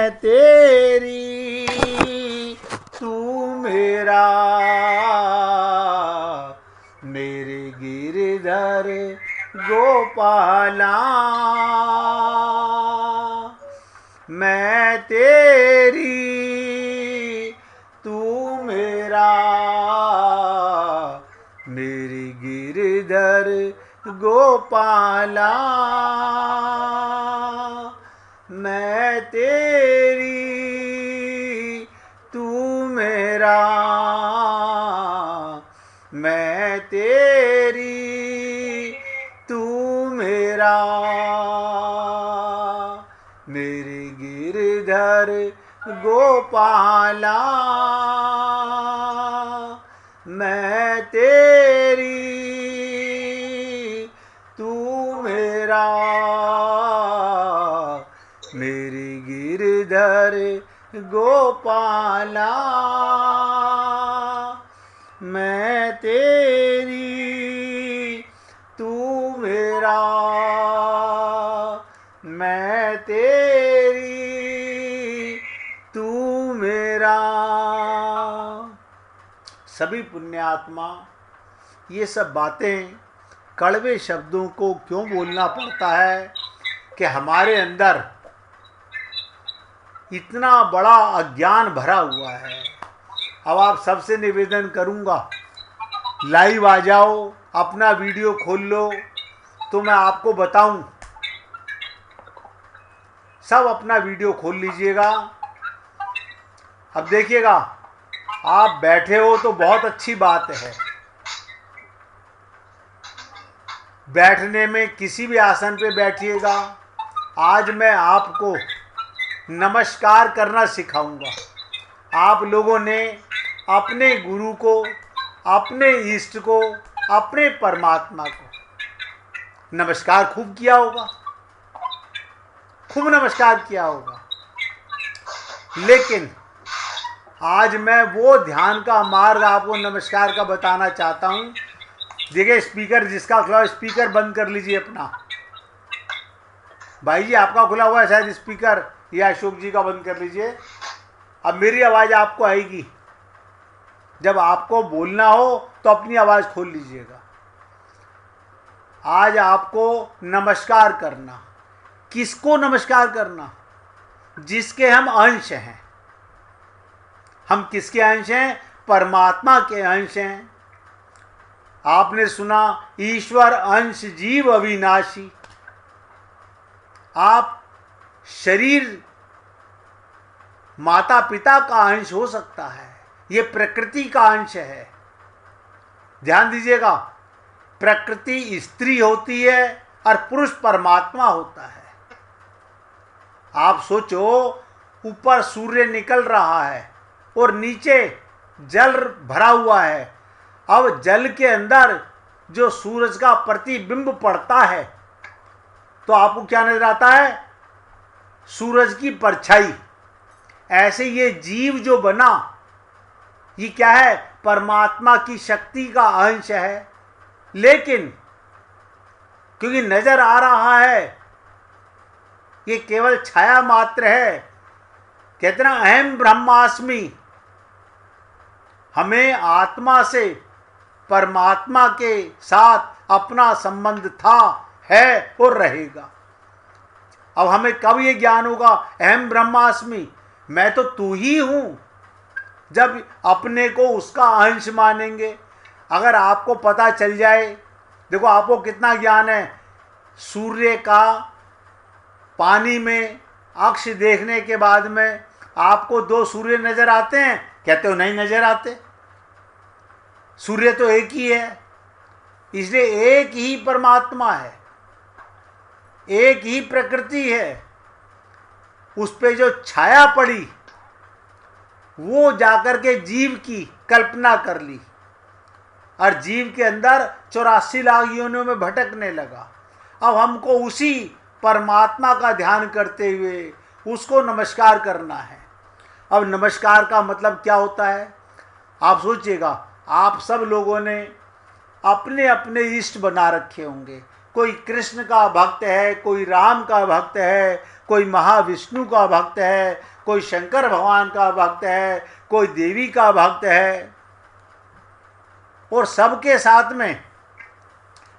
मैं तेरी तू मेरा, मेरे गिरधर गोपाला। मैं तेरी तू मेरा, मेरी गिरधर गोपाला। मैं तेरी तू मेरा, मैं तेरी तू मेरा, मेरे गिरधर गोपाला। मैं तेरी तू मेरा, मेरी गिरधर गोपाला। मैं तेरी तू मेरा, मैं तेरी तू मेरा। सभी पुण्यात्मा ये सब बातें, कड़वे शब्दों को क्यों बोलना पड़ता है कि हमारे अंदर इतना बड़ा अज्ञान भरा हुआ है। अब आप सबसे निवेदन करूंगा, लाइव आ जाओ, अपना वीडियो खोल लो तो मैं आपको बताऊं। सब अपना वीडियो खोल लीजिएगा। अब देखिएगा, आप बैठे हो तो बहुत अच्छी बात है। बैठने में किसी भी आसन पे बैठिएगा। आज मैं आपको नमस्कार करना सिखाऊंगा। आप लोगों ने अपने गुरु को, अपने इष्ट को, अपने परमात्मा को नमस्कार खूब किया होगा, खूब नमस्कार किया होगा। लेकिन आज मैं वो ध्यान का मार्ग आपको नमस्कार का बताना चाहता हूं। देखिए, स्पीकर जिसका खुला हुआ स्पीकर बंद कर लीजिए अपना। भाई जी आपका खुला हुआ है शायद स्पीकर, या अशोक जी का बंद कर लीजिए। अब मेरी आवाज़ आपको आएगी। जब आपको बोलना हो तो अपनी आवाज़ खोल लीजिएगा। आज आपको नमस्कार करना। किसको नमस्कार करना? जिसके हम अंश हैं। हम किसके अंश हैं? परमात्मा के अंश हैं। आपने सुना, ईश्वर अंश जीव अविनाशी। आप शरीर माता पिता का अंश हो सकता है, ये प्रकृति का अंश है। ध्यान दीजिएगा, प्रकृति स्त्री होती है और पुरुष परमात्मा होता है। आप सोचो, ऊपर सूर्य निकल रहा है और नीचे जल भरा हुआ है। अब जल के अंदर जो सूरज का प्रतिबिंब पड़ता है तो आपको क्या नजर आता है? सूरज की परछाई। ऐसे ये जीव जो बना, ये क्या है? परमात्मा की शक्ति का अंश है। लेकिन क्योंकि नजर आ रहा है ये केवल छाया मात्र है। कहते ना, अहम ब्रह्मास्मि। हमें आत्मा से परमात्मा के साथ अपना संबंध था, है और रहेगा। अब हमें कब ये ज्ञान होगा? अहम ब्रह्मास्मि, मैं तो तू ही हूं। जब अपने को उसका अंश मानेंगे। अगर आपको पता चल जाए, देखो आपको कितना ज्ञान है, सूर्य का पानी में अक्ष देखने के बाद में आपको दो सूर्य नजर आते हैं? कहते हो नहीं नजर आते, सूर्य तो एक ही है। इसलिए एक ही परमात्मा है, एक ही प्रकृति है। उस पे जो छाया पड़ी वो जाकर के जीव की कल्पना कर ली और जीव के अंदर 84 लाख योनियों में भटकने लगा। अब हमको उसी परमात्मा का ध्यान करते हुए उसको नमस्कार करना है। अब नमस्कार का मतलब क्या होता है? आप सोचिएगा, आप सब लोगों ने अपने अपने इष्ट बना रखे होंगे। कोई कृष्ण का भक्त है, कोई राम का भक्त है, कोई महाविष्णु का भक्त है, कोई शंकर भगवान का भक्त है, कोई देवी का भक्त है, और सबके साथ में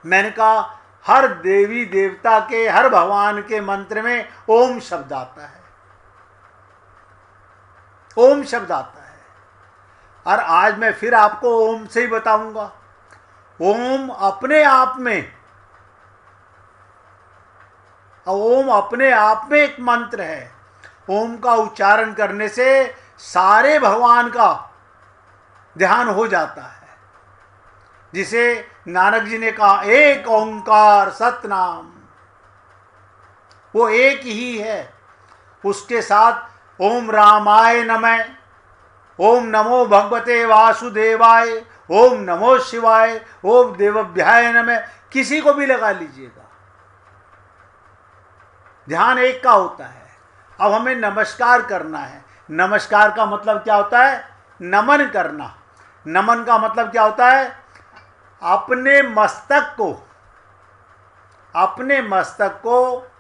मैंने कहा हर देवी देवता के, हर भगवान के मंत्र में ओम शब्द आता है, ओम शब्द आता है। और आज मैं फिर आपको ओम से ही बताऊंगा। ओम अपने आप में, ओम अपने आप में एक मंत्र है। ओम का उच्चारण करने से सारे भगवान का ध्यान हो जाता है। जिसे नानक जी ने कहा एक ओंकार सतनाम, वो एक ही है। उसके साथ ओम रामाय नमः, ओम नमो भगवते वासुदेवाय, ओम नमो शिवाय, ओम देवभ्याय नमः, किसी को भी लगा लीजिएगा, ध्यान एक का होता है। अब हमें नमस्कार करना है। नमस्कार का मतलब क्या होता है? नमन करना। नमन का मतलब क्या होता है? अपने मस्तक को, अपने मस्तक को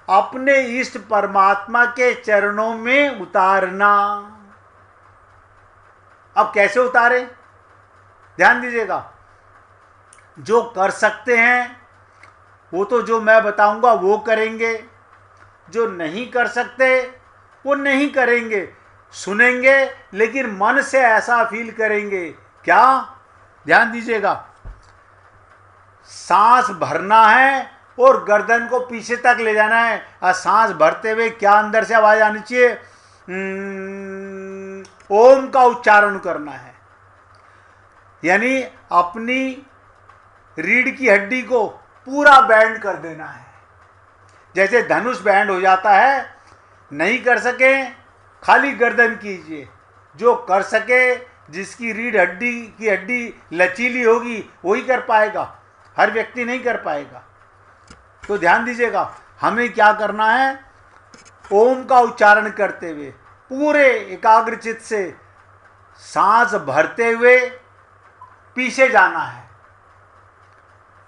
अपने इष्ट परमात्मा के चरणों में उतारना। अब कैसे उतारे? ध्यान दीजिएगा। जो कर सकते हैं वो तो जो मैं बताऊंगा वो करेंगे, जो नहीं कर सकते वो नहीं करेंगे, सुनेंगे लेकिन मन से ऐसा फील करेंगे। क्या? ध्यान दीजिएगा। सांस भरना है और गर्दन को पीछे तक ले जाना है, और सांस भरते हुए क्या अंदर से आवाज आनी चाहिए? ओम का उच्चारण करना है। यानी अपनी रीढ़ की हड्डी को पूरा बैंड कर देना है। जैसे धनुष बैंड हो जाता है। नहीं कर सके खाली गर्दन कीजिए। जो कर सके, जिसकी रीढ़ हड्डी की हड्डी लचीली होगी वही कर पाएगा, हर व्यक्ति नहीं कर पाएगा। तो ध्यान दीजिएगा, हमें क्या करना है? ओम का उच्चारण करते हुए पूरे एकाग्रचित से सांस भरते हुए पीछे जाना है।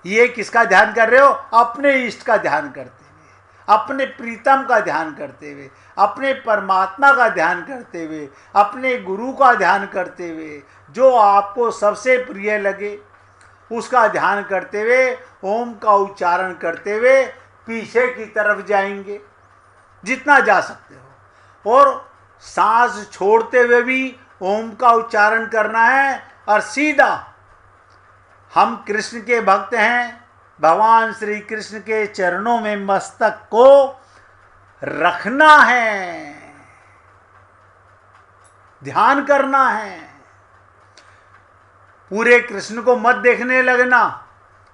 ये किसका ध्यान कर रहे हो? अपने इष्ट का ध्यान करते हुए, अपने प्रीतम का ध्यान करते हुए, अपने परमात्मा का ध्यान करते हुए, अपने गुरु का ध्यान करते हुए, जो आपको सबसे प्रिय लगे उसका ध्यान करते हुए ओम का उच्चारण करते हुए पीछे की तरफ जाएंगे जितना जा सकते हो। और सांस छोड़ते हुए भी ओम का उच्चारण करना है। और सीधा हम कृष्ण के भक्त हैं, भगवान श्री कृष्ण के चरणों में मस्तक को रखना है, ध्यान करना है। पूरे कृष्ण को मत देखने लगना।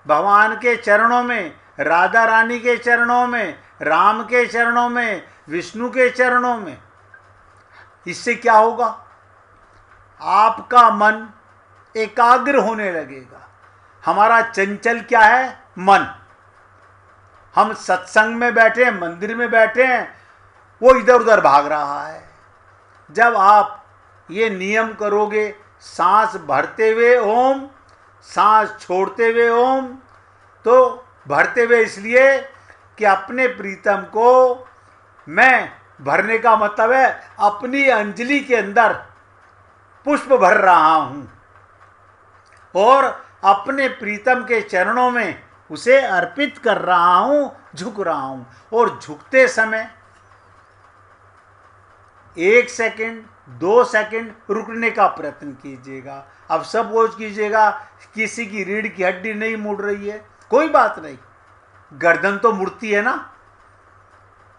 भगवान के चरणों में, राधा रानी के चरणों में, राम के चरणों में, विष्णु के चरणों में। इससे क्या होगा? आपका मन एकाग्र होने लगेगा। हमारा चंचल क्या है? मन। हम सत्संग में बैठे हैं, मंदिर में बैठे हैं, वो इधर उधर भाग रहा है। जब आप ये नियम करोगे, सांस भरते हुए ओम, सांस छोड़ते हुए ओम, तो भरते हुए इसलिए कि अपने प्रीतम को मैं भरने का मतलब है अपनी अंजलि के अंदर पुष्प भर रहा हूं और अपने प्रीतम के चरणों में उसे अर्पित कर रहा हूं, झुक रहा हूं। और झुकते समय 1 सेकंड 2 सेकंड रुकने का प्रयत्न कीजिएगा। अब सब वो कीजिएगा, किसी की रीढ़ की हड्डी नहीं मुड़ रही है, कोई बात नहीं, गर्दन तो मुड़ती है ना,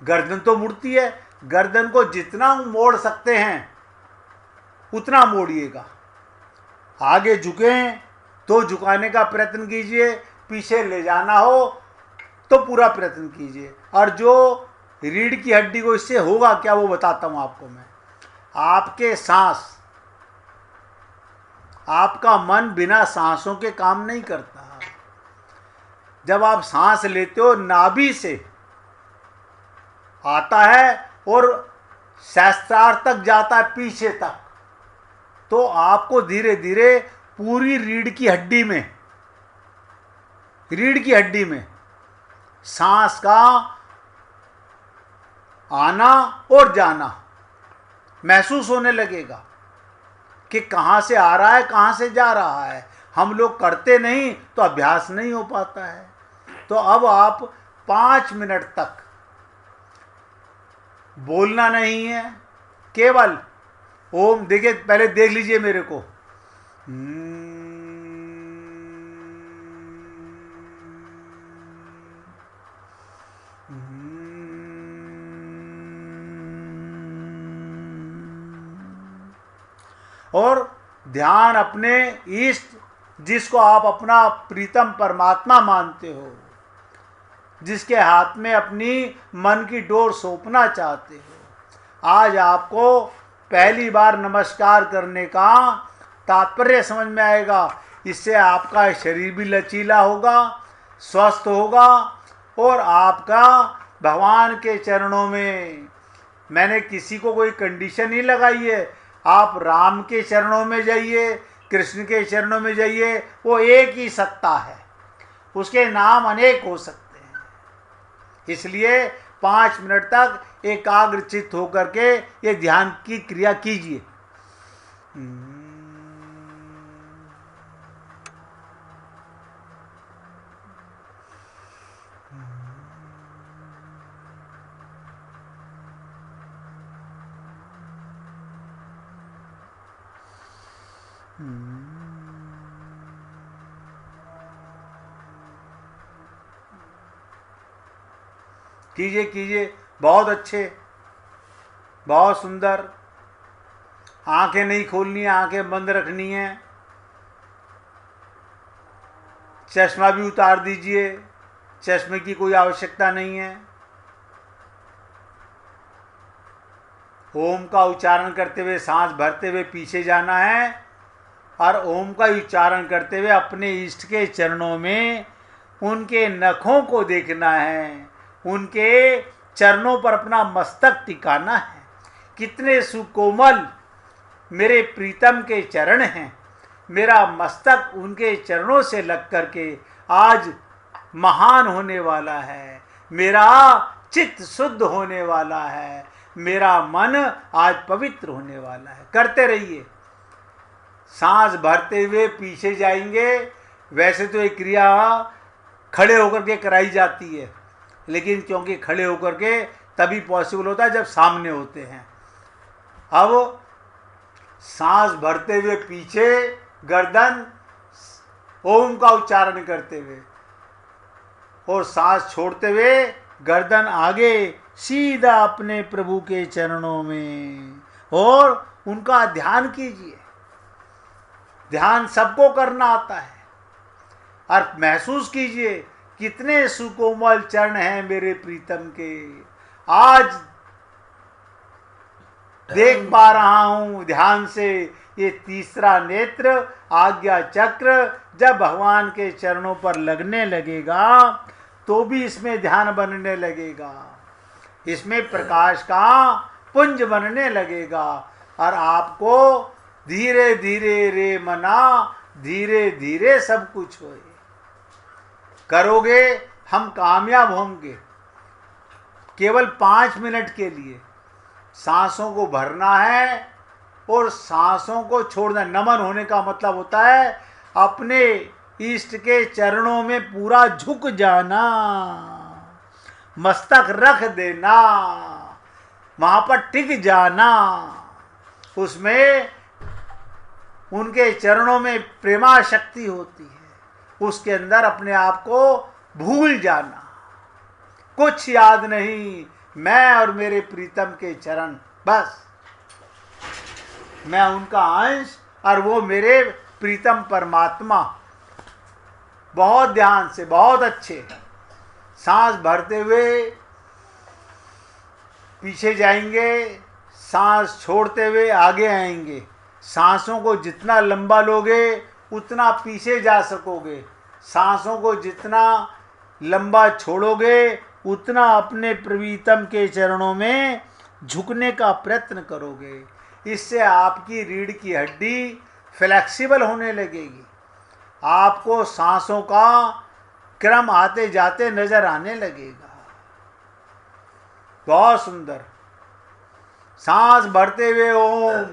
गर्दन तो मुड़ती है। गर्दन को जितना मोड़ सकते हैं उतना मोड़िएगा। आगे झुके तो झुकाने का प्रयत्न कीजिए, पीछे ले जाना हो तो पूरा प्रयत्न कीजिए। और जो रीढ़ की हड्डी को इससे होगा क्या, वो बताता हूं आपको मैं। आपके सांस, आपका मन बिना सांसों के काम नहीं करता। जब आप सांस लेते हो नाभि से आता है और सहस्त्रार तक जाता है, पीछे तक, तो आपको धीरे धीरे पूरी रीढ़ की हड्डी में, रीढ़ की हड्डी में सांस का आना और जाना महसूस होने लगेगा कि कहाँ से आ रहा है, कहाँ से जा रहा है। हम लोग करते नहीं तो अभ्यास नहीं हो पाता है। तो अब आप 5 मिनट तक बोलना नहीं है, केवल ओम, देखिए पहले देख लीजिए मेरे को, और ध्यान अपने इष्ट, जिसको आप अपना प्रीतम परमात्मा मानते हो, जिसके हाथ में अपनी मन की डोर सौंपना चाहते हो, आज आपको पहली बार नमस्कार करने का तात्पर्य समझ में आएगा। इससे आपका शरीर भी लचीला होगा, स्वस्थ होगा, और आपका भगवान के चरणों में, मैंने किसी को कोई कंडीशन नहीं लगाई है, आप राम के चरणों में जाइए, कृष्ण के चरणों में जाइए, वो एक ही सत्ता है, उसके नाम अनेक हो सकते हैं। इसलिए 5 मिनट तक एकाग्रचित्त होकर के ये ध्यान की क्रिया कीजिए। कीजिए कीजिए, बहुत अच्छे, बहुत सुंदर। आंखें नहीं खोलनी है, आंखें बंद रखनी है। चश्मा भी उतार दीजिए, चश्मे की कोई आवश्यकता नहीं है। ओम का उच्चारण करते हुए सांस भरते हुए पीछे जाना है, और ओम का उच्चारण करते हुए अपने इष्ट के चरणों में उनके नखों को देखना है, उनके चरणों पर अपना मस्तक टिकाना है। कितने सुकोमल मेरे प्रीतम के चरण हैं, मेरा मस्तक उनके चरणों से लग करके आज महान होने वाला है, मेरा चित्त शुद्ध होने वाला है, मेरा मन आज पवित्र होने वाला है। करते रहिए। सांस भरते हुए पीछे जाएंगे। वैसे तो ये क्रिया खड़े होकर के कराई जाती है, लेकिन क्योंकि खड़े होकर के तभी पॉसिबल होता है जब सामने होते हैं। अब सांस भरते हुए पीछे, गर्दन ओम का उच्चारण करते हुए, और सांस छोड़ते हुए गर्दन आगे, सीधा अपने प्रभु के चरणों में, और उनका ध्यान कीजिए। ध्यान सबको करना आता है, और महसूस कीजिए कितने सुकोमल चरण हैं मेरे प्रीतम के। आज देख पा रहा हूं ध्यान से ये तीसरा नेत्र, आज्ञा चक्र जब भगवान के चरणों पर लगने लगेगा तो भी इसमें ध्यान बनने लगेगा, इसमें प्रकाश का पुंज बनने लगेगा, और आपको धीरे धीरे रे मना, धीरे धीरे सब कुछ होए। करोगे हम कामयाब होंगे। केवल 5 मिनट के लिए सांसों को भरना है और सांसों को छोड़ना। नमन होने का मतलब होता है अपने इष्ट के चरणों में पूरा झुक जाना, मस्तक रख देना, वहां पर टिक जाना, उसमें उनके चरणों में प्रेमा शक्ति होती है, उसके अंदर अपने आप को भूल जाना, कुछ याद नहीं, मैं और मेरे प्रीतम के चरण, बस मैं उनका अंश और वो मेरे प्रीतम परमात्मा। बहुत ध्यान से, बहुत अच्छे। सांस भरते हुए पीछे जाएंगे, सांस छोड़ते हुए आगे आएंगे। सांसों को जितना लंबा लोगे उतना पीछे जा सकोगे, सांसों को जितना लंबा छोड़ोगे उतना अपने प्रीतम के चरणों में झुकने का प्रयत्न करोगे। इससे आपकी रीढ़ की हड्डी फ्लेक्सिबल होने लगेगी, आपको सांसों का क्रम आते जाते नजर आने लगेगा। बहुत सुंदर। सांस भरते हुए ओम,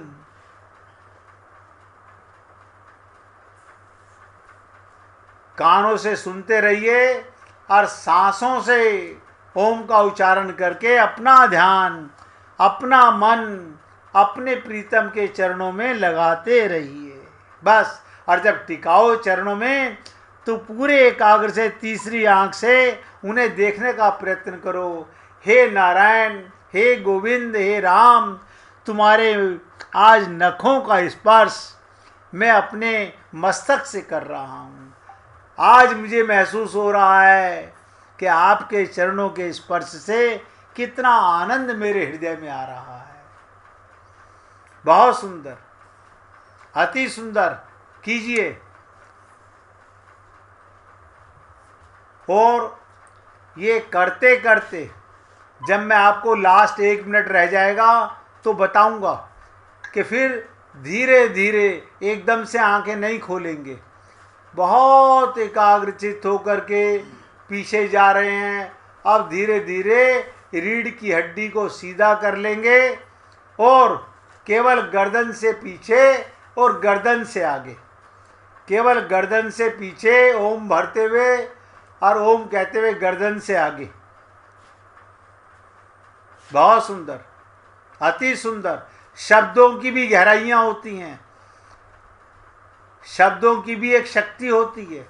कानों से सुनते रहिए और सांसों से ओम का उच्चारण करके अपना ध्यान, अपना मन अपने प्रीतम के चरणों में लगाते रहिए बस। और जब टिकाओ चरणों में तो पूरे एकाग्र से तीसरी आंख से उन्हें देखने का प्रयत्न करो। हे नारायण, हे गोविंद, हे राम, तुम्हारे आज नखों का स्पर्श मैं अपने मस्तक से कर रहा हूँ। आज मुझे महसूस हो रहा है कि आपके चरणों के स्पर्श से कितना आनंद मेरे हृदय में आ रहा है। बहुत सुंदर, अति सुंदर, कीजिए। और ये करते करते जब मैं आपको लास्ट 1 मिनट रह जाएगा तो बताऊंगा कि फिर धीरे धीरे एकदम से आंखें नहीं खोलेंगे, बहुत एकाग्रचित होकर के पीछे जा रहे हैं। अब धीरे धीरे रीढ़ की हड्डी को सीधा कर लेंगे और केवल गर्दन से पीछे और गर्दन से आगे, केवल गर्दन से पीछे ओम भरते हुए और ओम कहते हुए गर्दन से आगे। बहुत सुंदर, अति सुंदर। शब्दों की भी गहराइयां होती हैं, शब्दों की भी एक शक्ति होती है।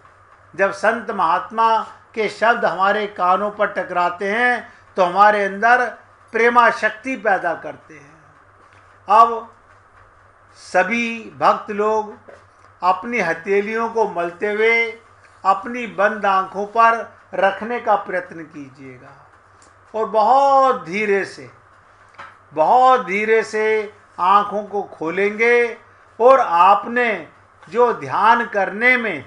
जब संत महात्मा के शब्द हमारे कानों पर टकराते हैं तो हमारे अंदर प्रेमा शक्ति पैदा करते हैं। अब सभी भक्त लोग अपनी हथेलियों को मलते हुए अपनी बंद आंखों पर रखने का प्रयत्न कीजिएगा और बहुत धीरे से आंखों को खोलेंगे और आपने जो ध्यान करने में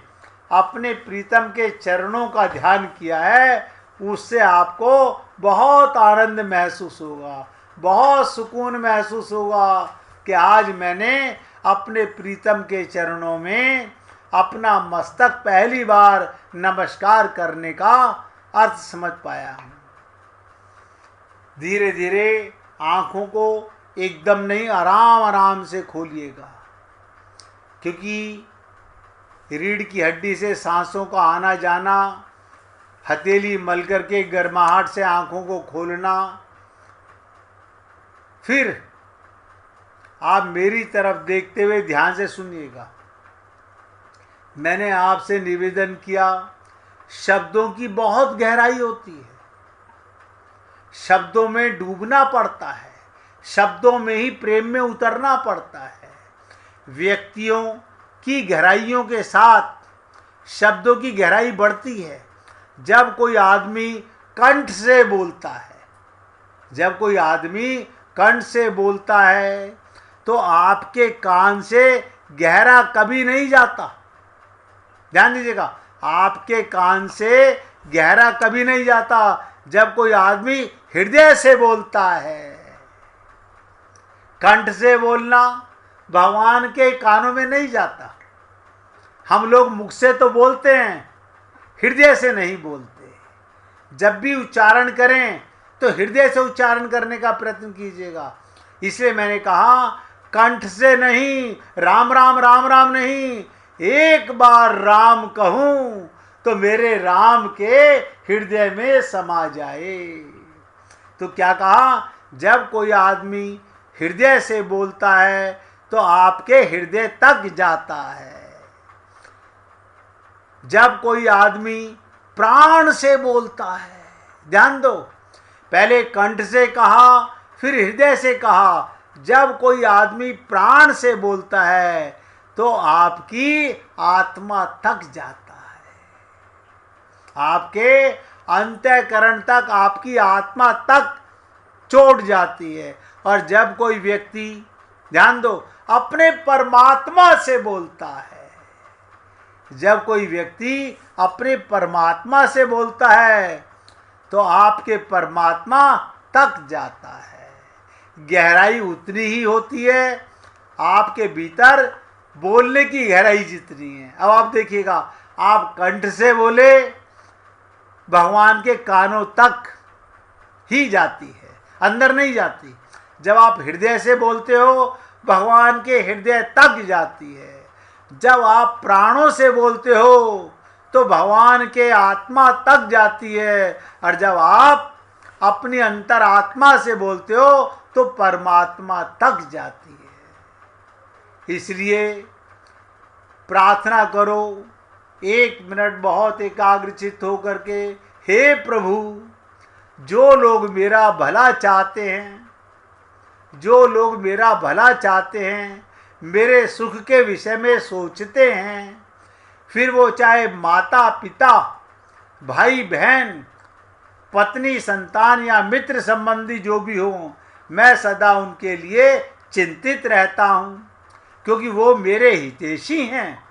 अपने प्रीतम के चरणों का ध्यान किया है उससे आपको बहुत आनंद महसूस होगा, बहुत सुकून महसूस होगा कि आज मैंने अपने प्रीतम के चरणों में अपना मस्तक पहली बार नमस्कार करने का अर्थ समझ पाया हूँ। धीरे धीरे आँखों को एकदम नहीं, आराम आराम से खोलिएगा, क्योंकि रीढ़ की हड्डी से सांसों का आना जाना, हथेली मल करके गर्माहट से आँखों को खोलना। फिर आप मेरी तरफ देखते हुए ध्यान से सुनिएगा। मैंने आपसे निवेदन किया, शब्दों की बहुत गहराई होती है, शब्दों में डूबना पड़ता है, शब्दों में ही प्रेम में उतरना पड़ता है। व्यक्तियों की गहराइयों के साथ शब्दों की गहराई बढ़ती है। जब कोई आदमी कंठ से बोलता है, जब कोई आदमी कंठ से बोलता है तो आपके कान से गहरा कभी नहीं जाता। ध्यान दीजिएगा, आपके कान से गहरा कभी नहीं जाता। जब कोई आदमी हृदय से बोलता है, कंठ से बोलना भगवान के कानों में नहीं जाता। हम लोग मुख से तो बोलते हैं, हृदय से नहीं बोलते। जब भी उच्चारण करें तो हृदय से उच्चारण करने का प्रयत्न कीजिएगा। इसलिए मैंने कहा कंठ से नहीं, राम राम राम राम नहीं, एक बार राम कहूं तो मेरे राम के हृदय में समा जाए। तो क्या कहा, जब कोई आदमी हृदय से बोलता है तो आपके हृदय तक जाता है। जब कोई आदमी प्राण से बोलता है, ध्यान दो, पहले कंठ से कहा फिर हृदय से कहा, जब कोई आदमी प्राण से बोलता है तो आपकी आत्मा थक जाता है, आपके अंतःकरण तक, आपकी आत्मा तक चोट जाती है। और जब कोई व्यक्ति, ध्यान दो, अपने परमात्मा से बोलता है, जब कोई व्यक्ति अपने परमात्मा से बोलता है तो आपके परमात्मा तक जाता है। गहराई उतनी ही होती है आपके भीतर बोलने की गहराई जितनी है। अब आप देखिएगा, आप कंठ से बोले भगवान के कानों तक ही जाती है, अंदर नहीं जाती। जब आप हृदय से बोलते हो भगवान के हृदय तक जाती है। जब आप प्राणों से बोलते हो तो भगवान के आत्मा तक जाती है। और जब आप अपनी अंतरात्मा से बोलते हो तो परमात्मा तक जाती है। इसलिए प्रार्थना करो, 1 मिनट बहुत एकाग्रचित्त होकर के, हे प्रभु, जो लोग मेरा भला चाहते हैं, जो लोग मेरा भला चाहते हैं, मेरे सुख के विषय में सोचते हैं, फिर वो चाहे माता पिता, भाई बहन, पत्नी संतान या मित्र संबंधी जो भी हो, मैं सदा उनके लिए चिंतित रहता हूँ, क्योंकि वो मेरे हितैषी हैं।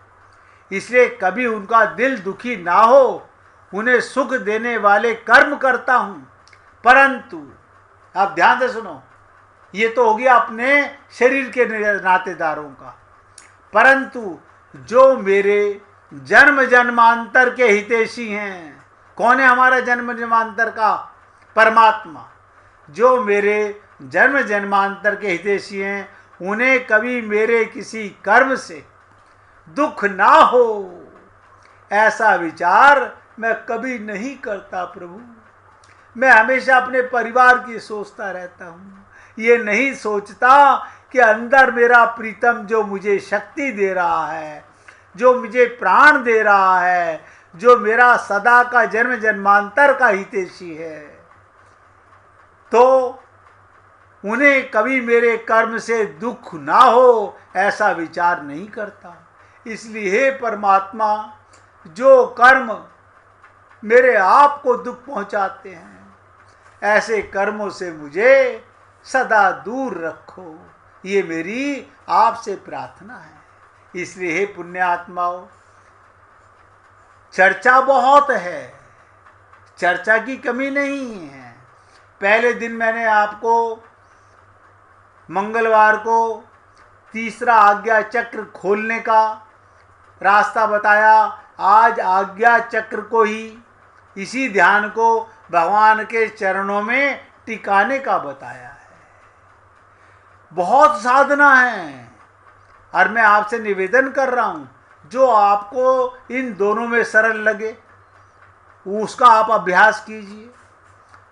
इसलिए कभी उनका दिल दुखी ना हो, उन्हें सुख देने वाले कर्म करता हूँ। परंतु आप ध्यान से सुनो, ये तो हो गया अपने शरीर के नातेदारों का। परंतु जो मेरे जन्म जन्मांतर के हितैषी हैं, कौन है हमारा जन्म जन्मांतर का? परमात्मा। जो मेरे जन्म जन्मांतर के हितैषी हैं, उन्हें कभी मेरे किसी कर्म से दुख ना हो, ऐसा विचार मैं कभी नहीं करता प्रभु। मैं हमेशा अपने परिवार की सोचता रहता हूँ। ये नहीं सोचता कि अंदर मेरा प्रीतम जो मुझे शक्ति दे रहा है, जो मुझे प्राण दे रहा है, जो मेरा सदा का जन्म जन्मांतर का हितैषी है, तो उन्हें कभी मेरे कर्म से दुख ना हो, ऐसा विचार नहीं करता। इसलिए हे परमात्मा, जो कर्म मेरे आप को दुख पहुंचाते हैं, ऐसे कर्मों से मुझे सदा दूर रखो, ये मेरी आपसे प्रार्थना है। इसलिए हे पुण्यात्माओं, चर्चा बहुत है, चर्चा की कमी नहीं है। पहले दिन मैंने आपको मंगलवार को तीसरा आज्ञा चक्र खोलने का रास्ता बताया। आज आज्ञा चक्र को ही, इसी ध्यान को भगवान के चरणों में टिकाने का बताया है। बहुत साधना है, और मैं आपसे निवेदन कर रहा हूं, जो आपको इन दोनों में सरल लगे उसका आप अभ्यास कीजिए।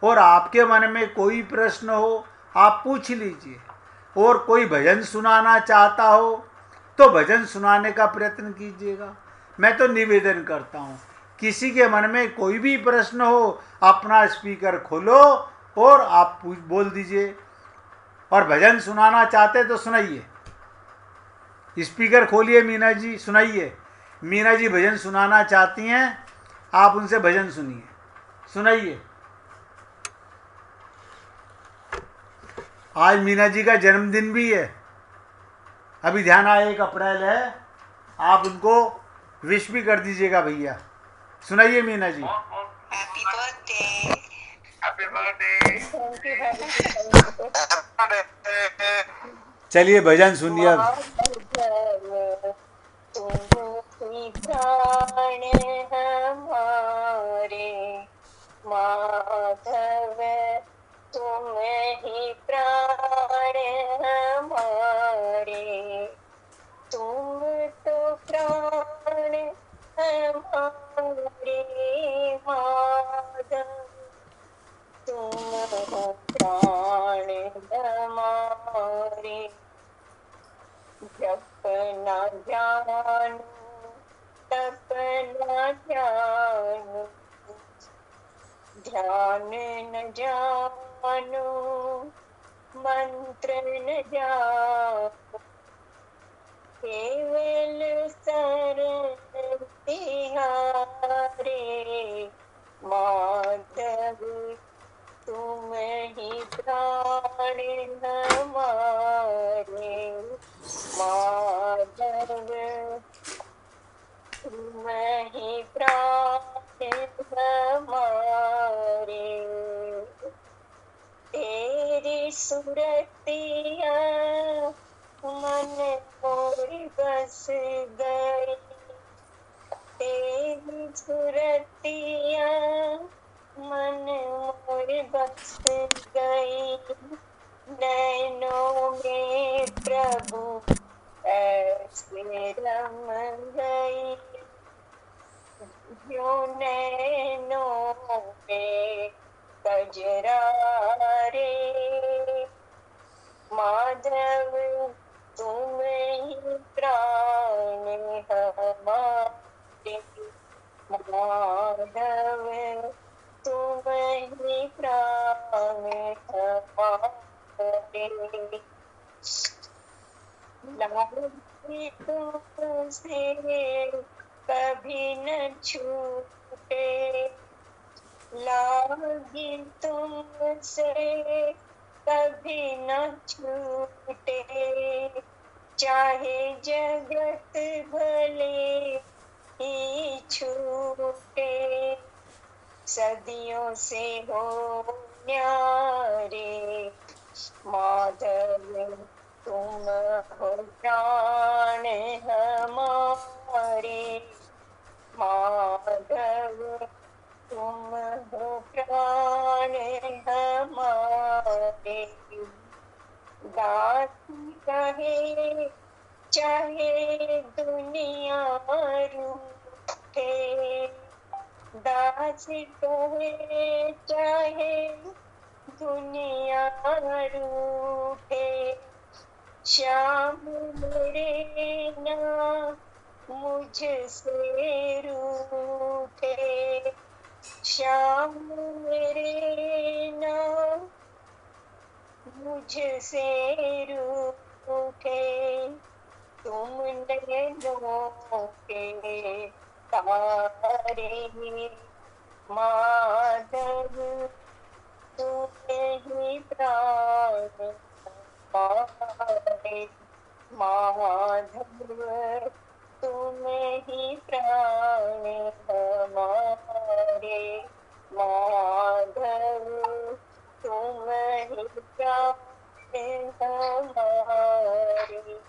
और आपके मन में कोई प्रश्न हो आप पूछ लीजिए, और कोई भजन सुनाना चाहता हो तो भजन सुनाने का प्रयत्न कीजिएगा। मैं तो निवेदन करता हूँ, किसी के मन में कोई भी प्रश्न हो, अपना स्पीकर खोलो और आप बोल दीजिए। और भजन सुनाना चाहते तो सुनाइए, स्पीकर खोलिए, मीना जी सुनाइए। मीना जी भजन सुनाना चाहती हैं, आप उनसे भजन सुनिए, सुनाइए। आज मीना जी का जन्मदिन भी है, अभी ध्यान आया 1 अप्रैल है, आप उनको विश भी कर दीजिएगा भैया। सुनाइए Meena ji. Happy birthday. Happy birthday. चलिए भजन सुनिए अब। प्राण हमारे माधव, तुम ही प्राण हमारे, तुम तो प्राण हमारे माधव, तुम हो प्राण हमारे। जप न जानो तप न जानो, ध्यान न जानो मंत्र न जानो, केवल शरण तिहारे माधव, तुम ही प्राण हमारे माधव, तुम ही प्राण हमारे। तेरी सुरतिया मन मोर बस गई, तेरी सुरतिया मन मोर बस गई, नैन प्रभु ऐसे रम गई जो नैनों में कजरा रे। माधव तुम ही प्राण हमारे, माधव तुम ही प्राण हमारे। लागी तुमसे कभी न छूटे, लागी तुमसे कभी न छूटे। चाहे जगत भले ही छूटे, सदियों से हो न्यारे। माधव तुम हो प्राण हमारे, माधव तुम हो प्राण हमारे। दासी कहे चाहे दुनिया रूठे, दासी कहे चाहे दुनिया रूठे। श्याम मेरे ना मुझसे रूठे, श्याम मेरे ना मुझसे रूठे। तुम नैनों के तारे, माधव तुम्हें ही प्राण हमारे, माधव तुम्हें ही प्राण हमारे। माधव तुम ही प्राण हमारे।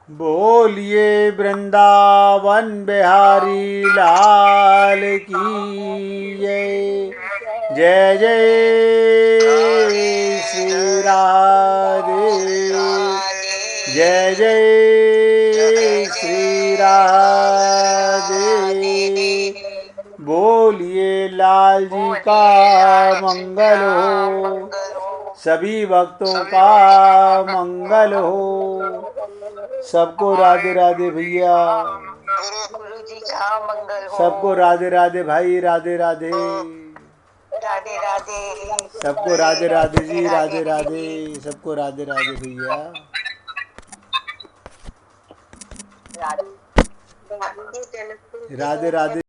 बोलिए वृंदावन बिहारी लाल की जय। जय जय श्री राधे, जय जय श्री राधे। बोलिए लाल जी का मंगल हो, सभी भक्तों का मंगल हो। सबको राधे राधे भैया, गुरु जी का मंगल हो। सबको राधे राधे भाई, राधे राधे, राधे राधे, सबको राधे राधे जी, राधे राधे, सबको राधे राधे भैया, राधे राधे राधे।